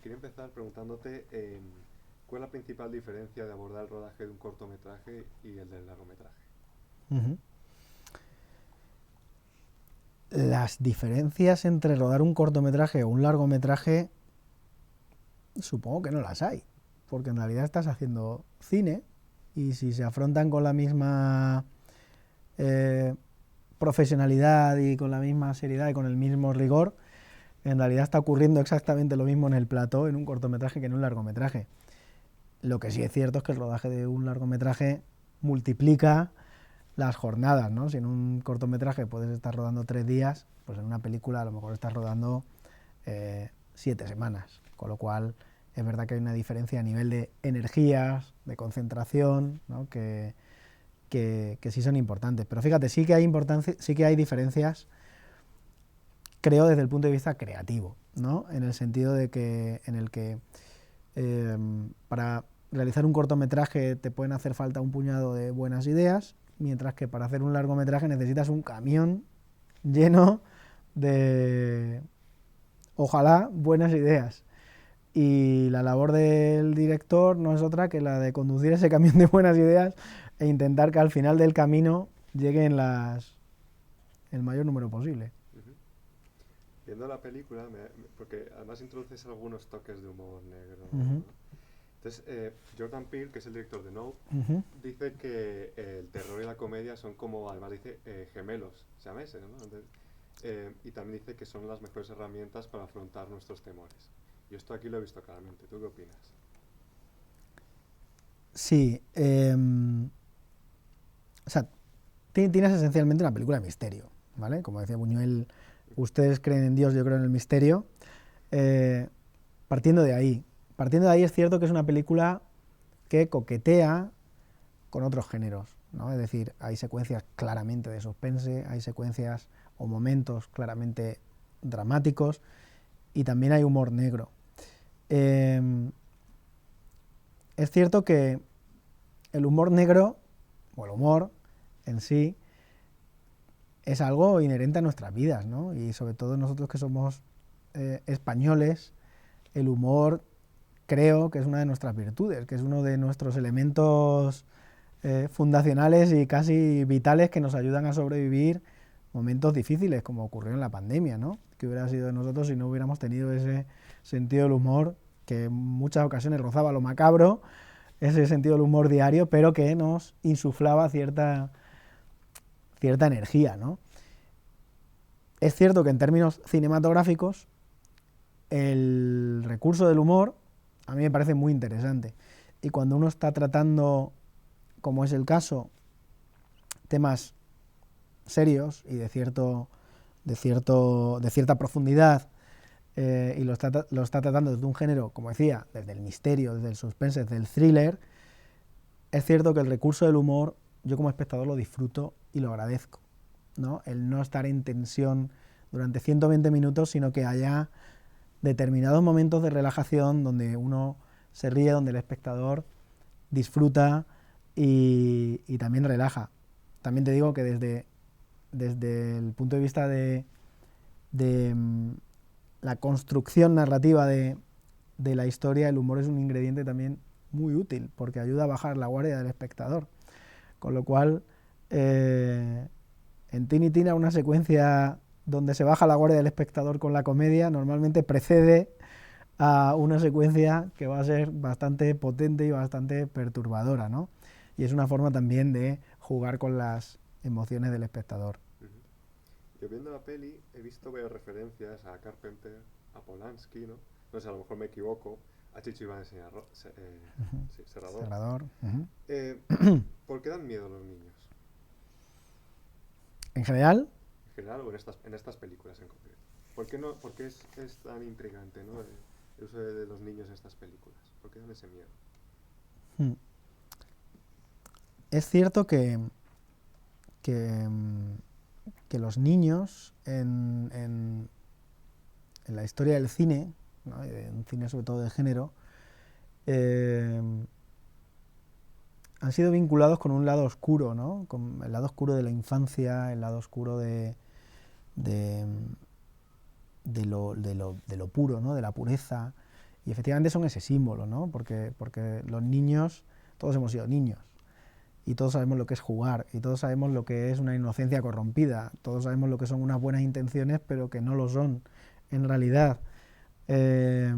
quería empezar preguntándote cuál es la principal diferencia de abordar el rodaje de un cortometraje y el del largometraje. Ujú. Las diferencias entre rodar un cortometraje o un largometraje, supongo que no las hay, porque en realidad estás haciendo cine y si se afrontan con la misma eh, profesionalidad y con la misma seriedad y con el mismo rigor, en realidad está ocurriendo exactamente lo mismo en el plató en un cortometraje que en un largometraje. Lo que sí es cierto es que el rodaje de un largometraje multiplica las jornadas, ¿no? Si en un cortometraje puedes estar rodando 3 días, pues en una película a lo mejor estás rodando 7 semanas, con lo cual es verdad que hay una diferencia a nivel de energías, de concentración, ¿no? que sí son importantes. Pero fíjate, sí que hay diferencias, creo, desde el punto de vista creativo, ¿no? En el sentido de que, en el que para realizar un cortometraje te pueden hacer falta un puñado de buenas ideas, mientras que para hacer un largometraje necesitas un camión lleno de, ojalá, buenas ideas. Y la labor del director no es otra que la de conducir ese camión de buenas ideas e intentar que al final del camino lleguen el mayor número posible. Ujú. Viendo la película, porque además introduces algunos toques de humor negro, Uh-huh, ¿no? Entonces, Jordan Peele, que es el director de Nope, uh-huh. dice que el terror y la comedia son como, además dice, gemelos, se llama ese, ¿no? Entonces, y también dice que son las mejores herramientas para afrontar nuestros temores. Y esto aquí lo he visto claramente. ¿Tú qué opinas? Sí, o sea, tienes esencialmente una película de misterio, ¿vale? Como decía Buñuel, ustedes creen en Dios, yo creo en el misterio. Eh, partiendo de ahí, partiendo de ahí es cierto que es una película que coquetea con otros géneros, ¿no? Es decir, hay secuencias claramente de suspense, hay secuencias o momentos claramente dramáticos y también hay humor negro. Eh, es cierto que el humor negro, o el humor en sí, es algo inherente a nuestras vidas, ¿no? Y sobre todo nosotros que somos españoles, el humor creo que es una de nuestras virtudes, que es uno de nuestros elementos fundacionales y casi vitales que nos ayudan a sobrevivir momentos difíciles, como ocurrió en la pandemia, ¿no? Que hubiera sido de nosotros si no hubiéramos tenido ese sentido del humor que en muchas ocasiones rozaba lo macabro, ese sentido del humor diario, pero que nos insuflaba cierta energía, ¿no? Es cierto que en términos cinematográficos el recurso del humor a mí me parece muy interesante. Y cuando uno está tratando, como es el caso, temas serios y de cierta profundidad, y lo está tratando desde un género, como decía, desde el misterio, desde el suspense, desde el thriller, es cierto que el recurso del humor, yo como espectador lo disfruto y lo agradezco, ¿no? El no estar en tensión durante 120 minutos, sino que haya determinados momentos de relajación donde uno se ríe, donde el espectador disfruta y también relaja. También te digo que desde el punto de vista de la construcción narrativa de la historia, el humor es un ingrediente también muy útil porque ayuda a bajar la guardia del espectador. Con lo cual, en Tiny Tina, una secuencia donde se baja la guardia del espectador con la comedia normalmente precede a una secuencia que va a ser bastante potente y bastante perturbadora, ¿no? Y es una forma también de jugar con las emociones del espectador. Ujú. Yo viendo la peli he visto varias referencias a Carpenter, a Polanski, ¿no? No sé, a lo mejor me equivoco, a Chicho Iván sí, Serrador. Cerrador. Uh-huh. Eh, ¿Por qué dan miedo los niños? En general, En general o en estas películas en concreto. ¿Por qué, no, por qué es tan intrigante, ¿no? El uso de los niños en estas películas. ¿Por qué dan ese miedo? es cierto que, que los niños en la historia del cine, ¿no? En cine sobre todo de género, eh, han sido vinculados con un lado oscuro, ¿no? Con el lado oscuro de la infancia, el lado oscuro de lo puro, ¿no? De la pureza. Y efectivamente son ese símbolo, ¿no? Porque los niños, todos hemos sido niños, y todos sabemos lo que es jugar, y todos sabemos lo que es una inocencia corrompida, todos sabemos lo que son unas buenas intenciones, pero que no lo son en realidad. Eh,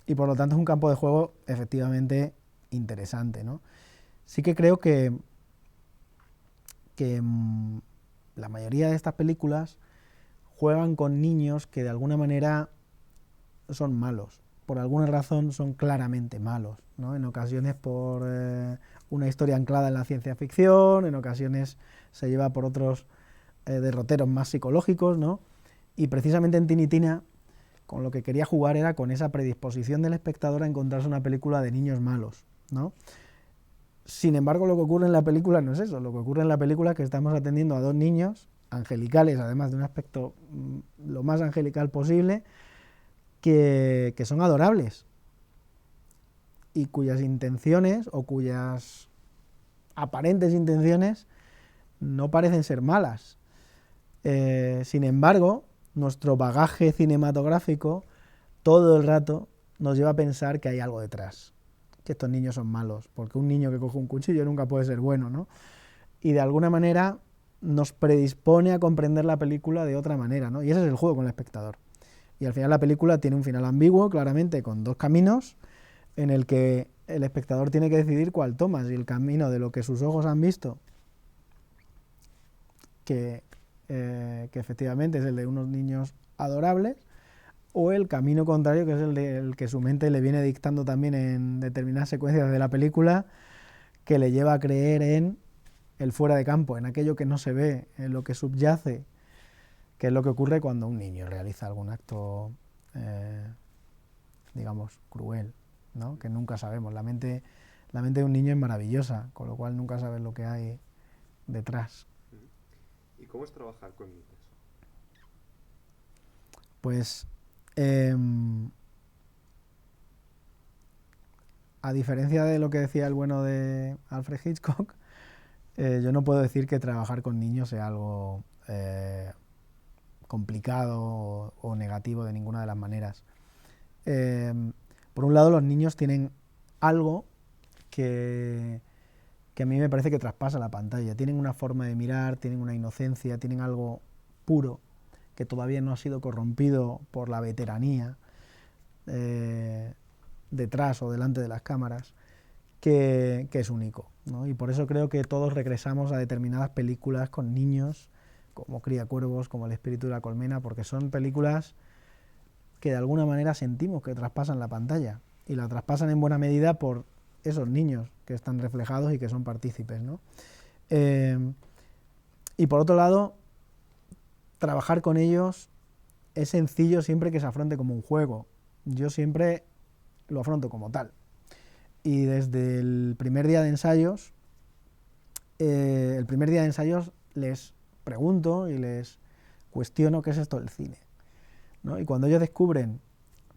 y por lo tanto es un campo de juego efectivamente interesante, ¿no? Sí que creo que la mayoría de estas películas juegan con niños que de alguna manera son malos. Por alguna razón son claramente malos, ¿no? En ocasiones por una historia anclada en la ciencia ficción, en ocasiones se lleva por otros derroteros más psicológicos, ¿no? Y precisamente en Tinitina, con lo que quería jugar era con esa predisposición del espectador a encontrarse una película de niños malos, ¿no? Sin embargo, lo que ocurre en la película no es eso. Lo que ocurre en la película es que estamos atendiendo a dos niños, angelicales, además de un aspecto lo más angelical posible, que son adorables y cuyas intenciones o cuyas aparentes intenciones no parecen ser malas. Sin embargo, nuestro bagaje cinematográfico todo el rato nos lleva a pensar que hay algo detrás, que estos niños son malos, porque un niño que coge un cuchillo nunca puede ser bueno, ¿no? Y de alguna manera nos predispone a comprender la película de otra manera, ¿no? Y ese es el juego con el espectador. Y al final la película tiene un final ambiguo, claramente, con dos caminos, en el que el espectador tiene que decidir cuál toma, si el camino de lo que sus ojos han visto, que efectivamente es el de unos niños adorables, o el camino contrario, que es el que su mente le viene dictando también en determinadas secuencias de la película, que le lleva a creer en el fuera de campo, en aquello que no se ve, en lo que subyace, que es lo que ocurre cuando un niño realiza algún acto, digamos, cruel, ¿no? Que nunca sabemos. La mente de un niño es maravillosa, con lo cual nunca sabes lo que hay detrás. ¿Y cómo es trabajar con niños? Pues, a diferencia de lo que decía el bueno de Alfred Hitchcock, yo no puedo decir que trabajar con niños sea algo complicado o negativo de ninguna de las maneras. Por un lado, los niños tienen algo que a mí me parece que traspasa la pantalla. Tienen una forma de mirar, tienen una inocencia, tienen algo puro que todavía no ha sido corrompido por la veteranía detrás o delante de las cámaras, que es único, ¿no? Y por eso creo que todos regresamos a determinadas películas con niños, como Criacuervos, como El espíritu de la colmena, porque son películas que de alguna manera sentimos que traspasan la pantalla, y la traspasan en buena medida por esos niños que están reflejados y que son partícipes, ¿no? Y por otro lado, trabajar con ellos es sencillo siempre que se afronte como un juego. Yo siempre lo afronto como tal. Y desde el primer día de ensayos, les pregunto y les cuestiono qué es esto del cine, ¿no? Y cuando ellos descubren,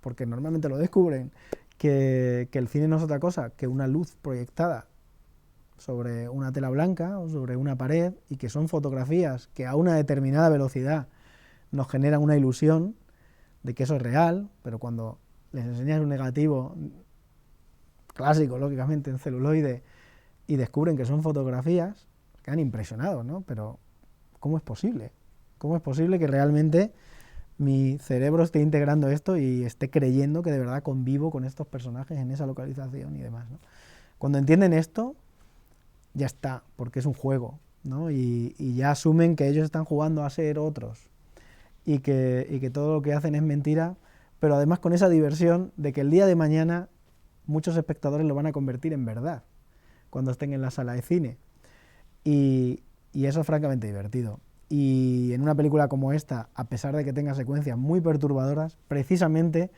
porque normalmente lo descubren, que el cine no es otra cosa que una luz proyectada sobre una tela blanca o sobre una pared, y que son fotografías que a una determinada velocidad nos generan una ilusión de que eso es real, pero cuando les enseñas un negativo clásico, lógicamente, en celuloide, y descubren que son fotografías, quedan impresionados, ¿no? Pero ¿cómo es posible? ¿Cómo es posible que realmente mi cerebro esté integrando esto y esté creyendo que de verdad convivo con estos personajes en esa localización y demás, ¿no? Cuando entienden esto, ya está, porque es un juego, ¿no? Y ya asumen que ellos están jugando a ser otros, y que todo lo que hacen es mentira, pero además con esa diversión de que el día de mañana muchos espectadores lo van a convertir en verdad cuando estén en la sala de cine. Y eso es francamente divertido. Y en una película como esta, a pesar de que tenga secuencias muy perturbadoras, precisamente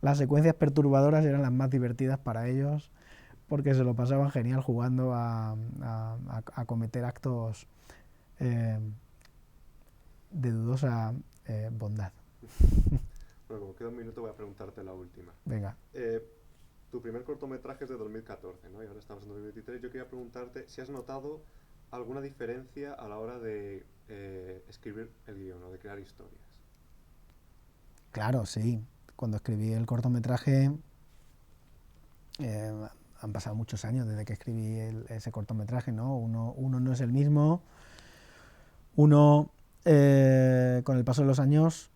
las secuencias perturbadoras eran las más divertidas para ellos, porque se lo pasaban genial jugando a cometer actos de dudosa bondad. Bueno, como queda un minuto voy a preguntarte la última. Venga. Tu primer cortometraje es de 2014, ¿no? Y ahora estamos en 2023. Yo quería preguntarte si has notado alguna diferencia a la hora de escribir el guión o de crear historias. Claro, sí. cuando escribí el cortometraje, han pasado muchos años desde que escribí ese cortometraje, ¿no? Uno no es el mismo, uno con el paso de los años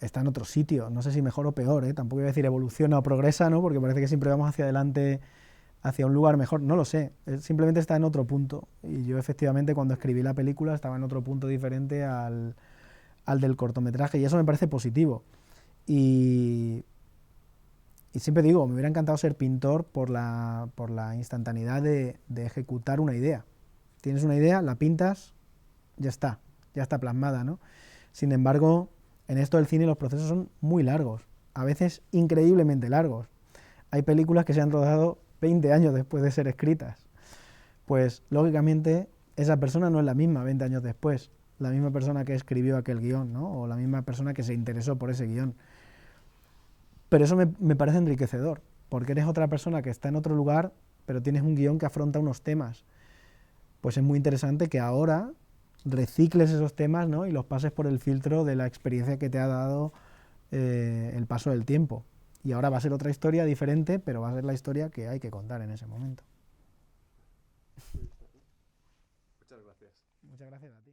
está en otro sitio, no sé si mejor o peor, tampoco voy a decir evoluciona o progresa, ¿no? Porque parece que siempre vamos hacia adelante, hacia un lugar mejor, no lo sé, simplemente está en otro punto, y yo efectivamente cuando escribí la película estaba en otro punto diferente al del cortometraje, y eso me parece positivo. Y siempre digo, me hubiera encantado ser pintor por la instantaneidad de ejecutar una idea. Tienes una idea, la pintas, ya está plasmada, ¿no? Sin embargo, en esto del cine los procesos son muy largos, a veces increíblemente largos. Hay películas que se han rodado 20 años después de ser escritas. Pues, lógicamente, esa persona no es la misma 20 años después, la misma persona que escribió aquel guión, ¿no? O la misma persona que se interesó por ese guión. Pero eso me parece enriquecedor, porque eres otra persona que está en otro lugar, pero tienes un guión que afronta unos temas. Pues es muy interesante que ahora recicles esos temas, ¿no? Y los pases por el filtro de la experiencia que te ha dado el paso del tiempo. Y ahora va a ser otra historia diferente, pero va a ser la historia que hay que contar en ese momento. Muchas gracias. Muchas gracias a ti.